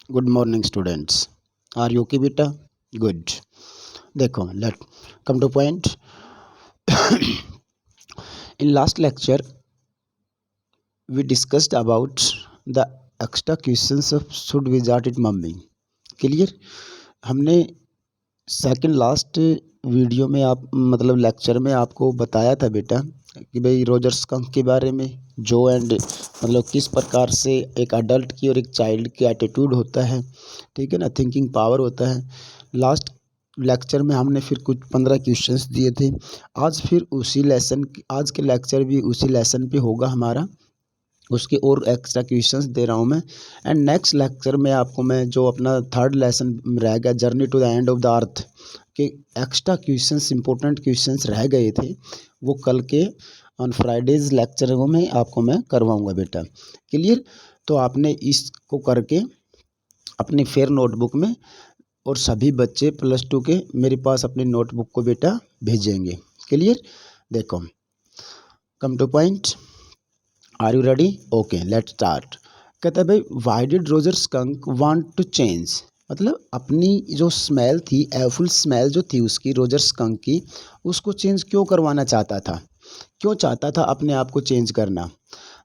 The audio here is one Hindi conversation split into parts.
Good morning students. Are you okay बेटा? गुड। देखो, let come to point. In last lecture we discussed about the extra questions of should visit it mummy. Clear? हमने सेकंड लास्ट वीडियो में आप मतलब लेक्चर में आपको बताया था बेटा कि भाई रोजर स्कंक के बारे में, जो एंड मतलब किस प्रकार से एक अडल्ट की और एक चाइल्ड की एटीट्यूड होता है, ठीक है ना, थिंकिंग पावर होता है। लास्ट लेक्चर में हमने फिर कुछ 15 क्वेश्चंस दिए थे। आज फिर उसी लेसन, आज के लेक्चर भी उसी लेसन पे होगा हमारा, उसके और एक्स्ट्रा क्वेश्चंस दे रहा हूँ मैं। एंड नेक्स्ट लेक्चर में आपको मैं जो अपना थर्ड लेसन रह गया, journey to the end of the earth के एक्स्ट्रा क्वेश्चंस, इंपॉर्टेंट क्वेश्चंस रह गए थे, वो कल के ऑन फ्राइडेज लेक्चर में आपको मैं करवाऊँगा बेटा। क्लियर? तो आपने इसको करके अपनी फेयर नोटबुक में, और सभी बच्चे +2 के मेरे पास अपनी नोटबुक को बेटा भेजेंगे। क्लियर? देखो, come to point. Are you ready? Okay, let's start. कहता है भाई, why did Roger skunk want to change? मतलब अपनी जो स्मेल थी, एफुल स्मेल जो थी उसकी, रोजर स्कंक की, उसको चेंज क्यों करवाना चाहता था? क्यों चाहता था अपने आप को चेंज करना?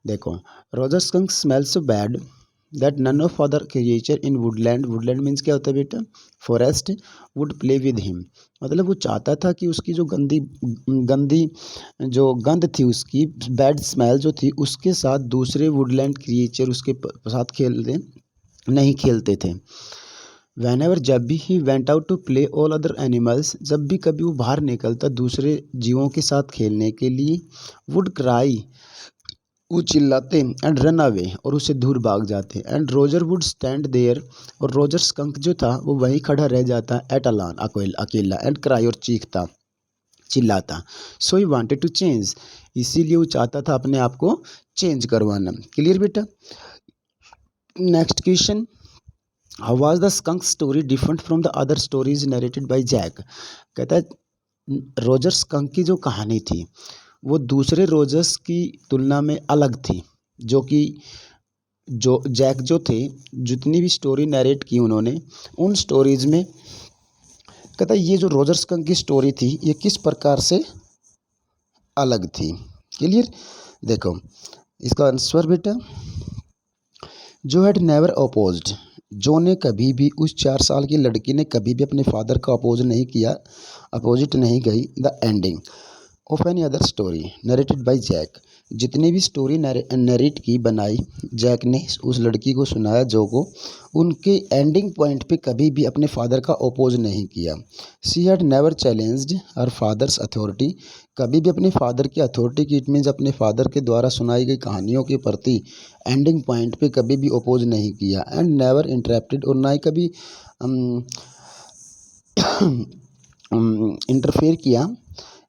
देखो, Roger skunk smell so bad that none of other creature in woodland, woodland means क्या होता है बेटा? Forest, wood play with him. मतलब वो चाहता था कि उसकी जो गंदी गंदी जो गंध थी, उसकी बैड स्मेल जो थी, उसके साथ दूसरे वुडलैंड क्रिएचर उसके साथ खेलते नहीं खेलते थे। Whenever जब भी he went out to play all other animals, जब भी कभी वो बाहर निकलता दूसरे जीवों के साथ खेलने के लिए, वुड क्राई, वो चिल्लाते एंड रन अवे, और उससे दूर भाग जाते। And Roger would stand there, और रोजर स्कंक जो था वो वहीं खड़ा रह जाता एट अलान, अकेला, एंड क्राई, और चीखता चिल्लाता। सो ही वांटेड टू चेंज, इसीलिए वो चाहता था अपने आप को चेंज करवाना। क्लियर बेटा? Next question. How was the skunk story different from the other stories narrated by Jack? कहता है रोजर स्कंक की जो कहानी थी वो दूसरे रोजर्स की तुलना में अलग थी, जो कि जो जैक जो थे, जितनी भी स्टोरी नरेट की उन्होंने, उन स्टोरीज में कहता है ये जो रोजर स्कंक की स्टोरी थी ये किस प्रकार से अलग थी। क्लियर? देखो, इसका आंसर बेटा, जो हैड नेवर अपोज्ड, जो ने कभी भी, उस 4 साल की लड़की ने कभी भी अपने फादर का अपोज नहीं किया, अपोजिट नहीं गई, the ending of any other story narrated by Jack, जितनी भी स्टोरी नरेट की, बनाई, जैक ने उस लड़की को सुनाया जो को, उनके एंडिंग पॉइंट पे कभी भी अपने फादर का अपोज नहीं किया। She had never challenged her father's authority, कभी भी अपने फादर की अथॉरिटी की, इट मीन्स अपने फादर के द्वारा सुनाई गई कहानियों के प्रति एंडिंग पॉइंट पे कभी भी अपोज नहीं किया। एंड नेवर इंटरप्टेड, और ना ही कभी इंटरफेयर किया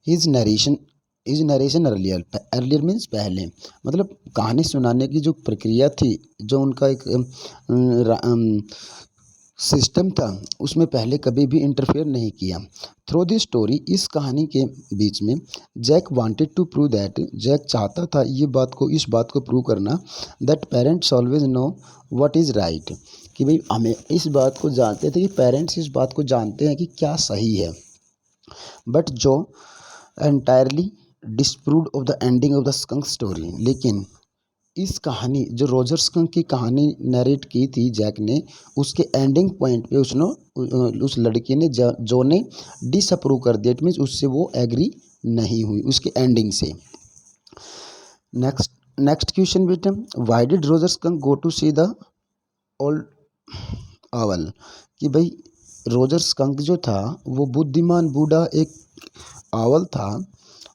इज नरेशन अर्लियर मीन्स पहले, मतलब कहानी सुनाने की जो प्रक्रिया थी, जो उनका एक सिस्टम था, उसमें पहले कभी भी इंटरफेयर नहीं किया। थ्रू दिस स्टोरी, इस कहानी के बीच में, Jack wanted to prove that, Jack चाहता था इस बात को प्रूव करना, that parents always know what is right, कि भाई हमें इस बात को जानते थे कि पेरेंट्स इस बात को जानते हैं कि क्या सही है, बट जो entirely disproved of the ending of the skunk story, लेकिन इस कहानी जो रोजर स्कंक की कहानी नरेट की थी जैक ने, उसके एंडिंग पॉइंट पे उसने उस लड़की ने जो ने डिसअप्रूव कर दिया, इट मीन्स उससे वो एग्री नहीं हुई उसके एंडिंग से। नेक्स्ट नेक्स्ट क्वेश्चन बेटा, why did Roger skunk go to see the old owl? कि भाई रोजर स्कंक जो था वो बुद्धिमान बूढ़ा एक आवर था,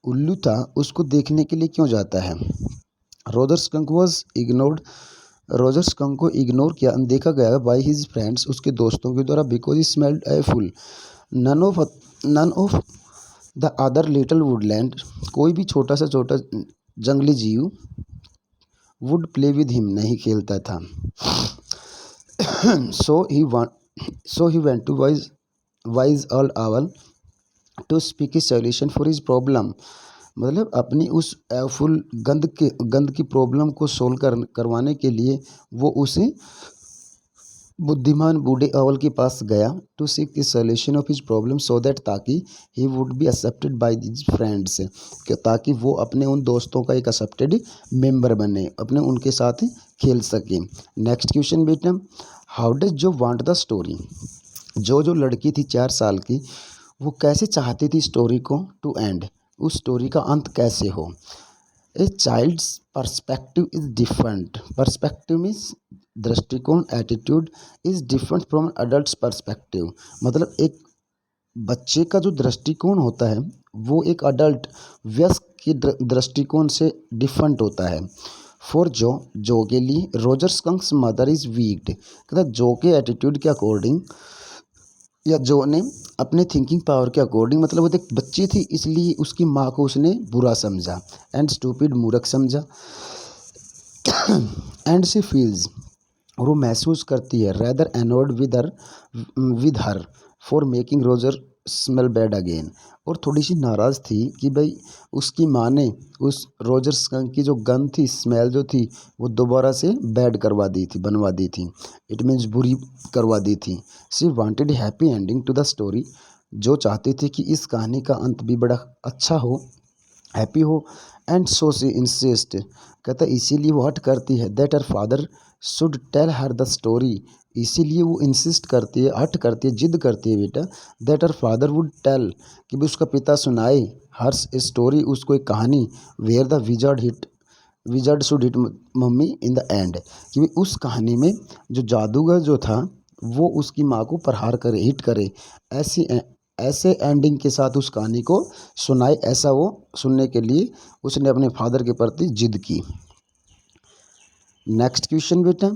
उल्लू था, उसको देखने के लिए क्यों जाता है? Roger skunk was ignored, Roger skunk को इग्नोर किया, देखा गया बाय हिज फ्रेंड्स, उसके दोस्तों के द्वारा, because he smelled awful, none of the other little woodland, कोई भी छोटा जंगली जीव, वुड प्ले विद हिम, नहीं खेलता था। So he went to wise old owl to speak a solution for his problem, मतलब अपनी उस फुल गंद की प्रॉब्लम को सोल्व करवाने के लिए वो उसे बुद्धिमान बूढ़े अवल के पास गया to seek the solution of his problem so that ताकि he would be accepted by his friends, ताकि वो अपने उन दोस्तों का एक एक्सेप्टेड मेंबर बने, अपने उनके साथ खेल सके। नेक्स्ट क्वेश्चन बेटा, हाउ डज जो वांट द स्टोरी, जो लड़की थी 4 साल की, वो कैसे चाहती थी स्टोरी को टू एंड, उस स्टोरी का अंत कैसे हो। A child's perspective is different, perspective means दृष्टिकोण, attitude is different from adult perspective, मतलब एक बच्चे का जो दृष्टिकोण होता है वो एक अडल्ट वयस्क के दृष्टिकोण से डिफरेंट होता है। फॉर जो के लिए Roger skunk's mother is weak, कहता जो के एटीट्यूड के अकॉर्डिंग, या जो ने अपने थिंकिंग पावर के अकॉर्डिंग, मतलब वो एक बच्ची थी इसलिए उसकी माँ को उसने बुरा समझा, एंड स्टूपिड मूर्ख समझा, एंड शी फील्स, और वो महसूस करती है, rather annoyed with her for making Roger smell bad again, और थोड़ी सी नाराज़ थी कि भाई उसकी माँ ने उस रोजर स्कंक की जो गंध थी, स्मेल जो थी, वो दोबारा से बैड करवा दी थी, बनवा दी थी, इट मीन्स बुरी करवा दी थी। She wanted happy ending to the story, जो चाहती थी कि इस कहानी का अंत भी बड़ा अच्छा हो, हैप्पी हो, एंड सो शी इंसिस्ट, कहता इसीलिए वो हट करती है, that her father should tell her the story, इसीलिए वो इंसिस्ट करती है, हट करती है, जिद करती है बेटा, that her father would tell, कि भी उसका पिता सुनाए हर स्टोरी, उसको एक कहानी, where the wizard should hit mummy in the end, कि भी उस कहानी में जो जादूगर जो था वो उसकी माँ को प्रहार करे, हिट करे, ऐसे एंडिंग के साथ उस कहानी को सुनाए, ऐसा वो सुनने के लिए उसने अपने फादर के प्रति जिद की। नेक्स्ट क्वेश्चन बेटा,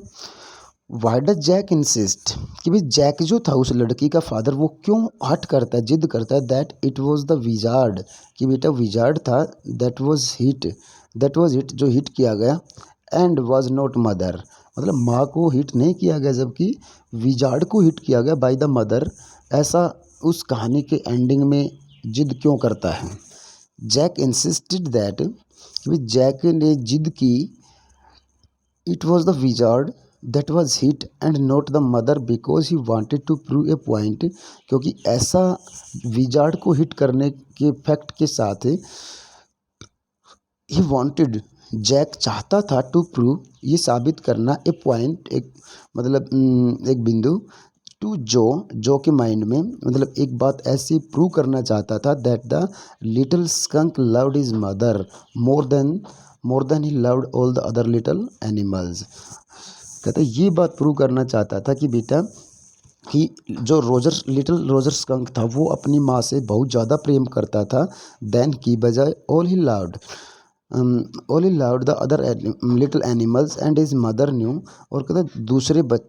वाई डज जैक इंसिस्ट, कि भाई जैक जो था उस लड़की का फादर, वो क्यों हट करता है, जिद करता है, that it was the wizard, कि बेटा विजार्ड था, दैट वॉज हिट जो हिट किया गया, एंड वॉज नॉट मदर, मतलब माँ को हिट नहीं किया गया जबकि विजार्ड को हिट किया गया बाय द मदर, ऐसा उस कहानी के एंडिंग में जिद क्यों करता है। जैक इंसिस्टेड दैट, जैक ने जिद की, it was the wizard that was hit and not the mother because he wanted to prove a point, क्योंकि ऐसा विजार्ड को हिट करने के फैक्ट के साथ ही वांटेड, जैक चाहता था टू प्रूव, ये साबित करना, ए पॉइंट, एक मतलब एक बिंदु, टू जो के माइंड में, मतलब एक बात ऐसी प्रूव करना चाहता था, that the little skunk loved his mother more than he loved all the other little animals, कहते ये बात प्रूव करना चाहता था कि बेटा कि जो लिटिल रोजर स्कंक था वो अपनी माँ से बहुत ज़्यादा प्रेम करता था, देन की बजाय all he loved the other little animals and his mother new, और कहते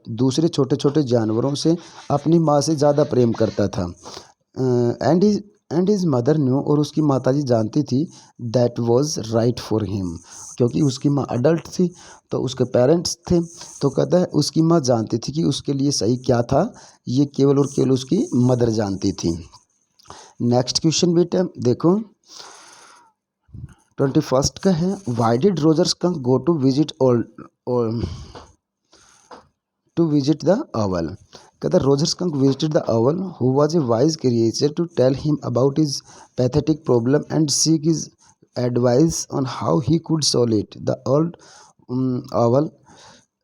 दूसरे छोटे छोटे जानवरों से अपनी माँ से ज़्यादा प्रेम करता था, एंड हिज मदर न्यू, और उसकी माताजी जानती थी, that was right for him, क्योंकि उसकी माँ अडल्ट थी तो उसके पेरेंट्स थे, तो कहता है उसकी माँ जानती थी कि उसके लिए सही क्या था, ये केवल और केवल उसकी मदर जानती थी। नेक्स्ट क्वेश्चन बेटा देखो 21 का है, why did Roger skunk go to visit the owl, कहता Roger skunk visited the owl who was a wise creature to tell him about his pathetic problem and seek his advice on how he could solve it. The old owl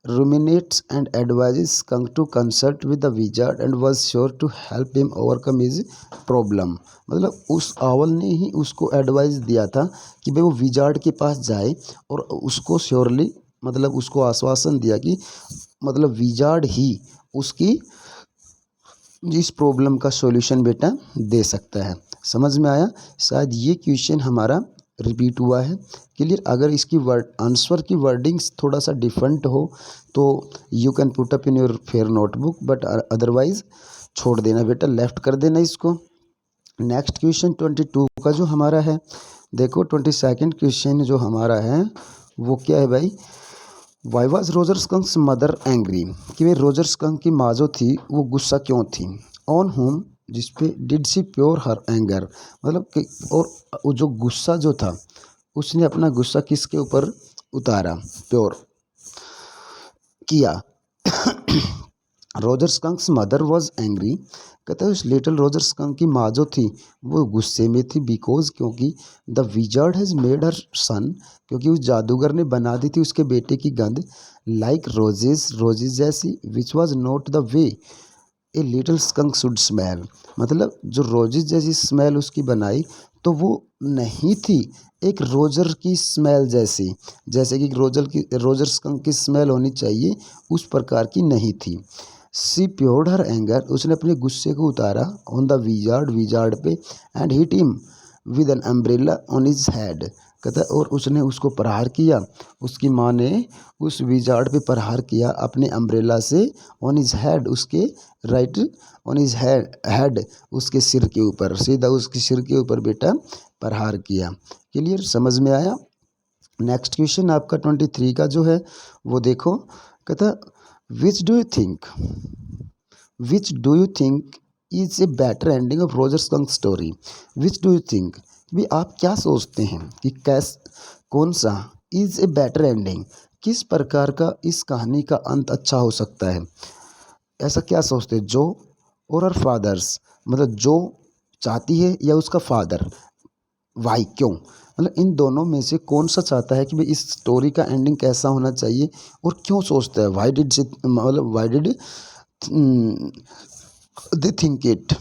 ruminates and advises skunk to consult with the wizard and was sure to help him overcome his problem, मतलब उस आवल ने ही उसको एडवाइस दिया था कि भाई वो विजार्ड के पास जाए, और उसको श्योरली, मतलब उसको आश्वासन दिया कि मतलब विजार्ड ही उसकी इस प्रॉब्लम का सॉल्यूशन बेटा दे सकता है। समझ में आया, शायद ये क्वेश्चन हमारा रिपीट हुआ है, क्लियर। अगर इसकी आंसर की वर्डिंग्स थोड़ा सा डिफरेंट हो तो you can put up in your fair notebook, but otherwise छोड़ देना बेटा, लेफ्ट कर देना इसको। नेक्स्ट क्वेश्चन 22 का जो हमारा है, देखो 22nd क्वेश्चन जो हमारा है वो क्या है भाई, why was Roger skunk's mother angry, कि भाई रोजर स्कंक की माँ जो थी वो गुस्सा क्यों थी, ऑन होम, जिसपे did she pour her anger, मतलब कि और वो जो गुस्सा जो था उसने अपना गुस्सा किसके ऊपर उतारा, प्योर किया, Roger skunk's mother was angry, कहता है उस लिटिल रोजर स्कंक की माँ जो थी वो गुस्से में थी, बिकॉज क्योंकि the wizard has made her son, क्योंकि उस जादूगर ने बना दी थी उसके बेटे की गंध, लाइक रोजेस, रोजेस जैसी, which was not the way a little skunk should smell, मतलब जो रोजेस जैसी स्मेल उसकी बनाई तो वो नहीं थी एक रोजर की स्मेल जैसी, जैसे कि रोजर स्कंक की स्मेल होनी चाहिए उस प्रकार की नहीं थी। सी प्योर्ड हर एंगर, उसने अपने गुस्से को उतारा ऑन द विजार्ड, विजार्ड पे, and hit him with an umbrella on his head, कहता है और उसने उसको प्रहार किया, उसकी माँ ने उस विजार्ड पे प्रहार किया अपने अम्ब्रेला से, ऑन हिज हेड, उसके राइट, ऑन हिज हेड, उसके सिर के ऊपर, सीधा उसके सिर के ऊपर बेटा प्रहार किया। क्लियर, समझ में आया। नेक्स्ट क्वेश्चन आपका 23 का जो है वो देखो, कहता which do you think, which do you think is a better ending of Roger skunk story, which do you think, भी आप क्या सोचते हैं कि कौन सा इज ए बेटर एंडिंग, किस प्रकार का इस कहानी का अंत अच्छा हो सकता है, ऐसा क्या सोचते हैं जो और हर फादर्स, मतलब जो चाहती है या उसका फादर, वाई क्यों, मतलब इन दोनों में से कौन सा चाहता है कि भाई इस स्टोरी का एंडिंग कैसा होना चाहिए और क्यों सोचता है, वाई डिड मतलब why did they think it.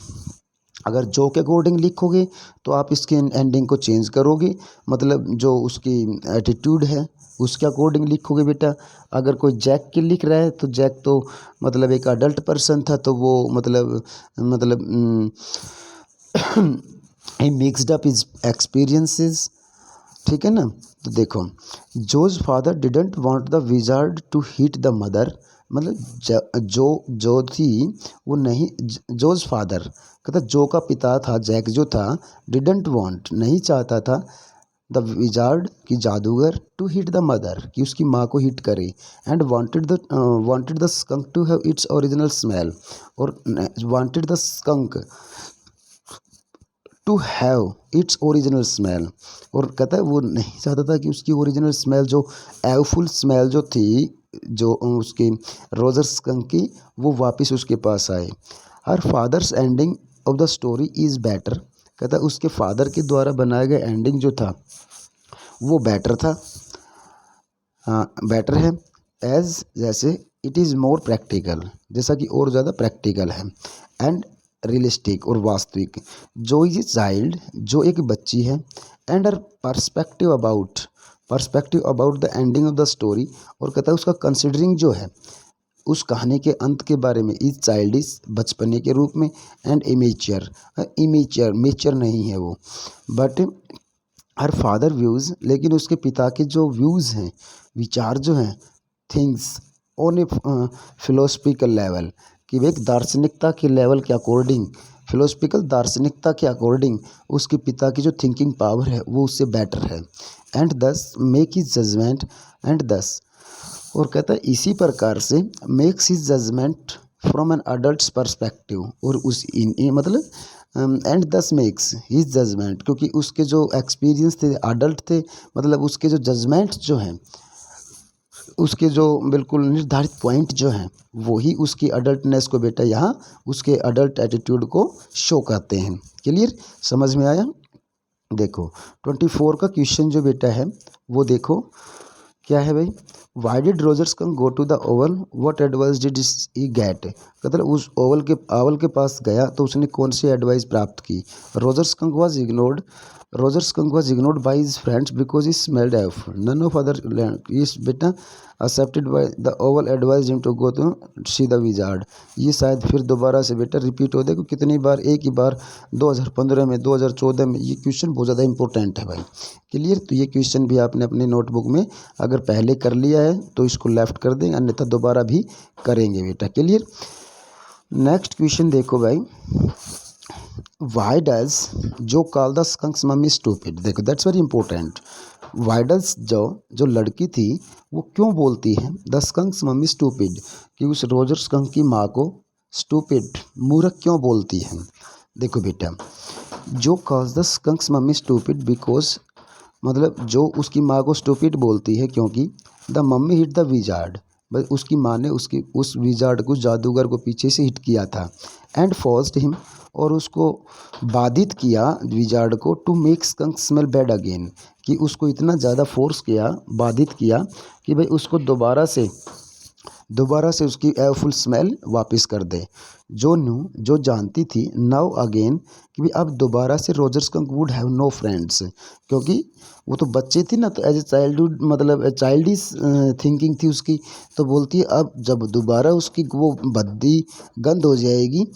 अगर जो के अकॉर्डिंग लिखोगे तो आप इसके एंडिंग को चेंज करोगे, मतलब जो उसकी एटीट्यूड है उसके अकॉर्डिंग लिखोगे बेटा। अगर कोई जैक के लिख रहा है तो जैक तो मतलब एक अडल्ट पर्सन था, तो वो मतलब he mixed up his experiences, ठीक है ना। तो देखो, Jo's father didn't want the wizard to hit the mother, मतलब जो थी वो नहीं, जोज फादर कहता जो का पिता था, जैक जो था, डिडंट वांट नहीं चाहता था, द विजार्ड की जादूगर, टू हिट द मदर कि उसकी माँ को हिट करे, and wanted the skunk to have its original smell, और wanted the skunk to have its original smell, और कहता है वो नहीं चाहता था कि उसकी ओरिजिनल स्मेल जो एवफुल स्मेल जो थी जो उसकी रोजर स्कंक की वो वापस उसके पास आए। Her father's ending of the story is better, कहता है उसके फादर के द्वारा बनाया गया एंडिंग जो था वो बेटर था, हाँ बेटर है, एज जैसे इट इज़ मोर प्रैक्टिकल, जैसा कि और ज़्यादा प्रैक्टिकल है, एंड रियलिस्टिक और वास्तविक, जो इज ए चाइल्ड जो एक बच्ची है, and her perspective about the ending of the story, और कहता है उसका कंसिडरिंग जो है उस कहानी के अंत के बारे में, इज चाइल्डिश बचपने के रूप में, एंड मेच्योर नहीं है वो, बट हर फादर व्यूज़, लेकिन उसके पिता के जो व्यूज़ हैं, विचार जो हैं, things on A philosophical level, कि वे एक दार्शनिकता के लेवल के अकॉर्डिंग, फिलोसफिकल दार्शनिकता के अकॉर्डिंग उसके पिता की जो थिंकिंग पावर है वो उससे बेटर है, एंड दस मेक हिज जजमेंट, एंड दस, और कहता है इसी प्रकार से makes his judgement from an adult perspective, और उस मतलब एंड दस मेक्स हिज जजमेंट, क्योंकि उसके जो एक्सपीरियंस थे अडल्ट थे, मतलब उसके जो जजमेंट जो हैं, उसके जो बिल्कुल निर्धारित पॉइंट जो हैं वही उसकी अडल्टनेस को बेटा यहाँ उसके अडल्ट एटीट्यूड को शो करते हैं। क्लियर, समझ में आया। देखो 24 का क्वेश्चन जो बेटा है वो देखो क्या है भाई, why did Roger skunk go to the owl, what advice did he get, मतलब उस ओवल के पास गया तो उसने कौन सी एडवाइस प्राप्त की। Roger skunk was ignored by his friends because he smelled F, none of other is बेटा accepted by the owl advise him to go to see the wizard. ये शायद फिर दोबारा से बेटा रिपीट हो देखो कितनी बार, एक ही बार 2015 में, 2014 में, ये क्वेश्चन बहुत ज़्यादा इंपॉर्टेंट है भाई। क्लियर, तो ये क्वेश्चन भी आपने अपने नोटबुक में अगर पहले कर लिया है तो इसको लेफ्ट कर दें, अन्यथा दोबारा भी करेंगे बेटा। क्लियर, नेक्स्ट क्वेश्चन देखो भाई, वाई डज जो call the skunk's mummy stupid, देखो that's very important. Why does जो लड़की थी वो क्यों बोलती है द स्कंक्स मम्मी स्टूपिड, कि उस रोजर स्कंक की माँ को स्टूपिड मूर्ख क्यों बोलती है। देखो बेटा, Jo calls the skunk's mummy stupid because, मतलब जो उसकी माँ को स्टूपिड बोलती है क्योंकि the mummy hit the wizard, भाई उसकी माँ ने उसकी उस विजार्ड को, जादूगर को पीछे से हिट किया था। एंड फोर्स्ड हिम, और उसको बाधित किया विजार्ड को, to make skunk smell bad again, कि उसको इतना ज़्यादा फोर्स किया, बाधित किया कि भाई उसको दोबारा से उसकी एयरफुल स्मेल वापस कर दे। जो न्यू, जो जानती थी, नाउ अगेन, कि भाई अब दोबारा से Roger skunk would have no friends, क्योंकि वो तो बच्चे थी ना, तो एज ए चाइल्डहुड मतलब चाइल्डिश थिंकिंग थी उसकी। तो बोलती है अब जब दोबारा उसकी वो बद्दी गंद हो जाएगी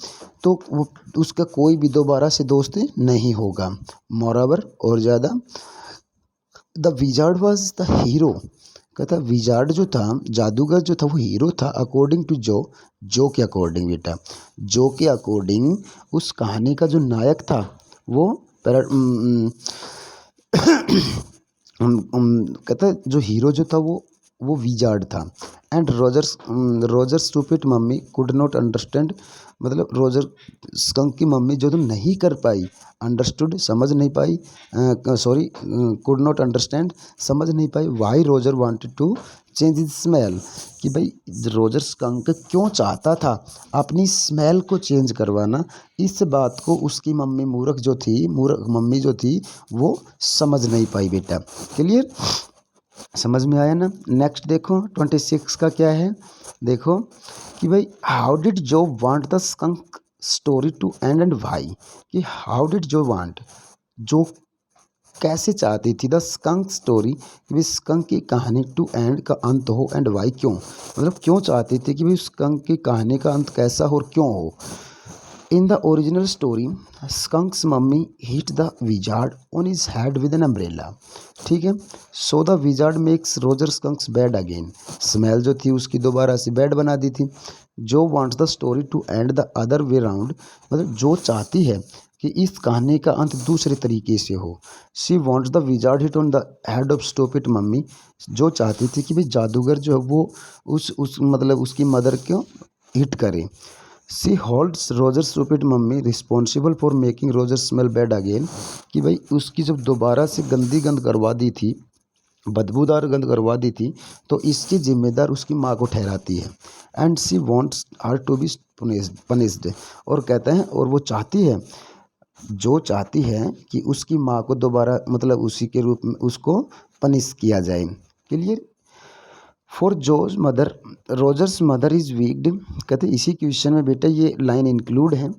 तो वो उसका कोई भी दोबारा से दोस्त नहीं होगा। मोरओवर, और ज़्यादा, the wizard was the hero, कहता विजार्ड जो था, जादूगर जो था, वो हीरो था अकॉर्डिंग टू जो के अकॉर्डिंग बेटा, जो के अकॉर्डिंग उस कहानी का जो नायक था वो कहता है जो हीरो जो था वो विजार्ड था। And Roger stupid mummy could not understand, मतलब रोजर स्कंक की मम्मी जो तो नहीं कर पाई, अंडरस्टूड समझ नहीं पाई, सॉरी कुड नॉट अंडरस्टैंड समझ नहीं पाई, why Roger wanted to change his smell, कि भाई रोजर स्कंक क्यों चाहता था अपनी स्मेल को चेंज करवाना। इस बात को उसकी मम्मी मूर्ख मम्मी जो थी वो समझ नहीं पाई बेटा। क्लियर, समझ में आया ना। नेक्स्ट देखो 26 का क्या है, देखो कि भाई how did Jo want the skunk story to end and why, कि how did Jo want, Jo कैसे चाहती थी द स्कंक स्टोरी, कि भाई स्कंक की कहानी टू एंड का अंत हो, एंड वाई क्यों, मतलब क्यों चाहती थी कि भाई स्कंक की कहानी का अंत कैसा हो और क्यों हो। In the original story skunk's mummy hit the wizard on his head with an umbrella, ठीक है। So the wizard makes Roger skunks bad again, smell जो थी उसकी दोबारा से बैड बना दी थी। Jo wants the story to end the other way round, मतलब जो चाहती है कि इस कहानी का अंत दूसरे तरीके से हो। She wants the wizard hit on the head of stupid mummy, जो चाहती थी कि भाई जादूगर जो है वो उस मतलब उसकी मदर को हिट करे। She holds Roger stupid mummy responsible for making Roger smell bad again, कि भाई उसकी जब दोबारा से गंदी गंद करवा दी थी, बदबूदार गंद करवा दी थी, तो इसकी जिम्मेदार उसकी माँ को ठहराती है। And she wants her to be punished, और कहते हैं और वो चाहती है, जो चाहती है कि उसकी माँ को दोबारा मतलब उसी के रूप में उसको पनिश किया जाए। Clear. For Jo's mother Roger's mother is wicked, कहते इसी क्वेश्चन में बेटा ये लाइन इंक्लूड है।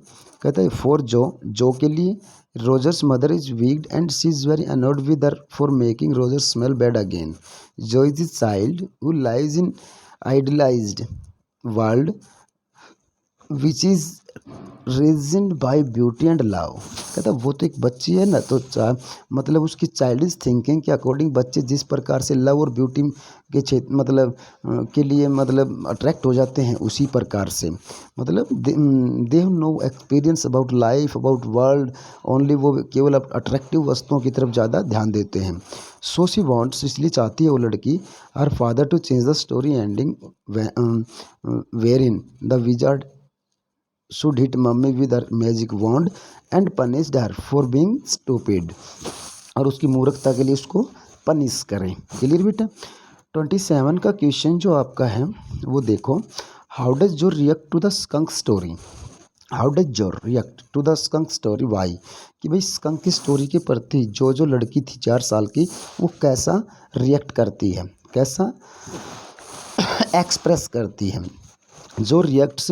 कहते हैं फॉर जो के लिए Roger's mother is wicked and she is very annoyed with her for making Roger smell bad again. Jo is a child who lives in idealized world which is reasoned by beauty and love, कहता वो तो एक बच्ची है ना, तो मतलब उसकी चाइल्डिश थिंकिंग के अकॉर्डिंग बच्चे जिस प्रकार से लव और ब्यूटी के क्षेत्र मतलब के लिए मतलब अट्रैक्ट हो जाते हैं, उसी प्रकार से मतलब they have no experience about life about world, only वो केवल अट्रैक्टिव वस्तुओं की तरफ ज़्यादा ध्यान देते हैं। सो शी वांट्स, इसलिए चाहती है वो लड़की, her father to change the story ending where in the wizard should hit mummy with her magic wand and punished her for being stupid, और उसकी मूर्खता के लिए उसको पनिश करें। क्लियर बेटा। 27 का क्वेश्चन जो आपका है वो देखो, how does Jo react to the skunk story, how does Jo react to the skunk story why, कि भाई स्कंक की स्टोरी के प्रति जो लड़की थी 4 साल की वो कैसा रिएक्ट करती है, कैसा एक्सप्रेस करती है। जो reacts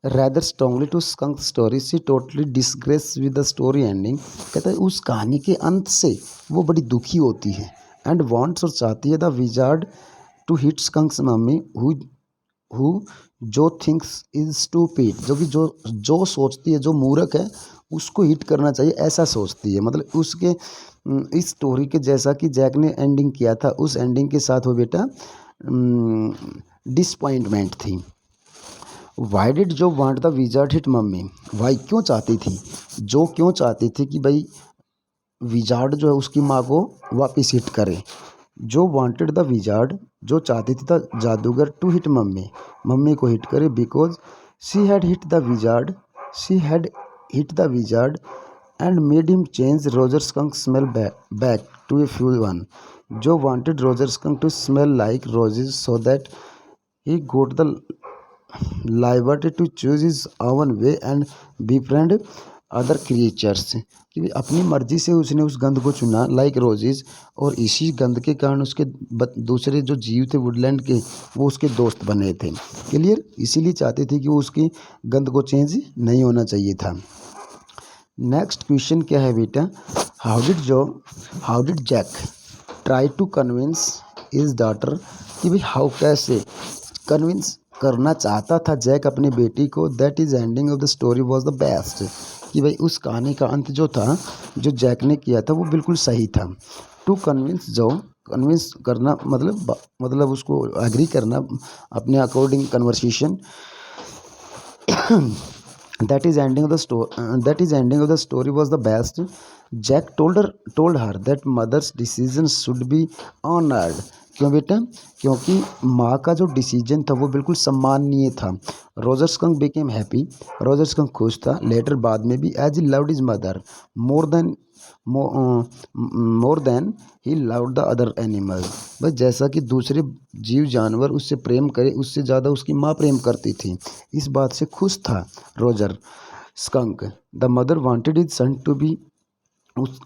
rather strongly to skunk story, she totally disagrees with the story ending, कहता है उस कहानी के अंत से वो बड़ी दुखी होती है। एंड wants, और चाहती है the wizard to hit skunk's mummy who Jo thinks is stupid, जो कि जो सोचती है, जो मूर्ख है उसको हिट करना चाहिए ऐसा सोचती है। मतलब उसके इस स्टोरी के जैसा कि जैक ने एंडिंग किया था उस एंडिंग के साथ वो बेटा डिसपॉइंटमेंट थी। Why did Jo want the wizard hit mummy, why क्यों चाहती थी, जो क्यों चाहती थी कि भाई विजार्ड जो है उसकी माँ को वापस हिट करे। जो वांटेड द विजार्ड, जो चाहती थी द जादूगर टू हिट मम्मी को हिट करे, because she had hit the wizard and made him change Roger skunk smell back to a few one. Jo wanted Roger skunk to smell like roses so that he got the liberty to choose his own way and befriend other creatures, कि भी अपनी मर्जी से उसने उस गंध को चुना लाइक रोजेज, और इसी गंध के कारण उसके दूसरे जो जीव थे वुडलैंड के वो उसके दोस्त बने थे। क्लियर, इसीलिए चाहते थे कि वो उसकी गंध को चेंज नहीं होना चाहिए था। नेक्स्ट क्वेश्चन क्या है बेटा, how did Jack try to convince his daughter, कि भाई हाउ कैसे कन्विंस करना चाहता था जैक अपनी बेटी को that is ending of the story was the best, कि भाई उस कहानी का अंत जो था जो जैक ने किया था वो बिल्कुल सही था। टू कन्विंस, जो कन्विंस करना मतलब उसको एग्री करना अपने according conversation, that is ending of the story was the best. Jack told her that mother's decision should be honored. क्यों बेटा, क्योंकि माँ का जो डिसीजन था वो बिल्कुल सम्माननीय था। Roger skunk became happy, Roger skunk खुश था। लेटर बाद में भी as he loved his mother more than he loved the other animals, बस जैसा कि दूसरे जीव जानवर उससे प्रेम करे उससे ज़्यादा उसकी माँ प्रेम करती थी। इस बात से खुश था Roger skunk. The mother wanted his son to be,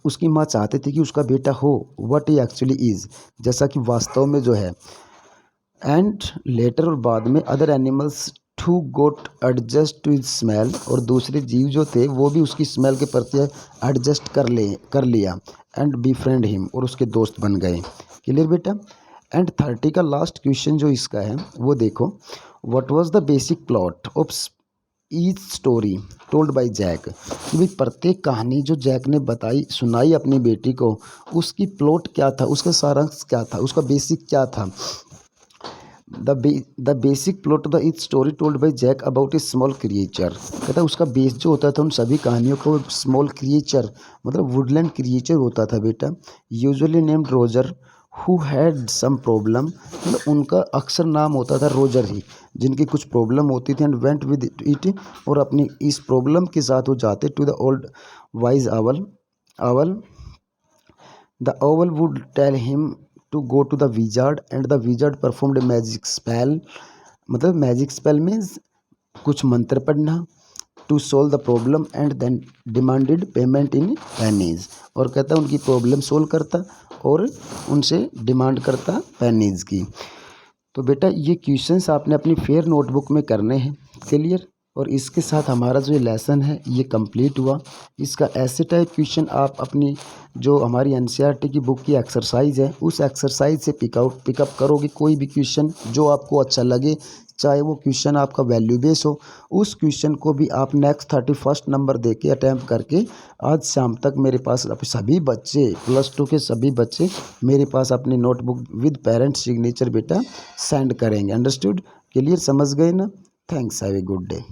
उसकी माँ चाहते थे कि उसका बेटा हो व्हाट ही एक्चुअली इज़, जैसा कि वास्तव में जो है। एंड लेटर, और बाद में other animals to got adjust to his smell, और दूसरे जीव जो थे वो भी उसकी स्मेल के प्रति एडजस्ट कर लिया। एंड बी फ्रेंड हिम, और उसके दोस्त बन गए। क्लियर बेटा। एंड 30 का लास्ट क्वेश्चन जो इसका है वो देखो, what was the basic plot of each story told by Jack, कि भाई प्रत्येक कहानी जो जैक ने सुनाई अपनी बेटी को उसकी प्लॉट क्या था, उसका सारांश क्या था, उसका बेसिक क्या था। The basic plot of the each story told by Jack about a small creature, कहता है उसका बेस जो होता था उन सभी कहानियों को स्मॉल क्रिएचर मतलब वुडलैंड क्रिएचर होता था बेटा, usually named Roger who had some problem, मतलब उनका अक्सर नाम होता था रोजर ही, जिनकी कुछ प्रॉब्लम होती थी। एंड वेंट विद इट, और अपनी इस प्रॉब्लम के साथ वो जाते to the old wise owl. The owl would tell him to go to the wizard, and the wizard performed a magic spell, मतलब मैजिक स्पेल मीन्स कुछ मंत्र पढ़ना, to solve the problem and then demanded payment in pennies, और कहता उनकी प्रॉब्लम सोल्व करता और उनसे डिमांड करता पेनीज की। तो बेटा ये क्वेश्चंस आपने अपनी फेयर नोटबुक में करने हैं। क्लियर, और इसके साथ हमारा जो लेसन है ये कंप्लीट हुआ। इसका ऐसे टाइप क्वेश्चन आप अपनी जो हमारी एनसीईआरटी की बुक की एक्सरसाइज है उस एक्सरसाइज से पिकअप करोगे। कोई भी क्वेश्चन जो आपको अच्छा लगे, चाहे वो क्वेश्चन आपका वैल्यू बेस हो, उस क्वेश्चन को भी आप नेक्स्ट 31 नंबर दे के अटैम्प्ट करके आज शाम तक मेरे पास सभी बच्चे +2 के सभी बच्चे मेरे पास अपनी नोटबुक विद पेरेंट सिग्नेचर बेटा सेंड करेंगे। अंडरस्टूड? क्लियर, समझ गए ना? Thanks, have a good day.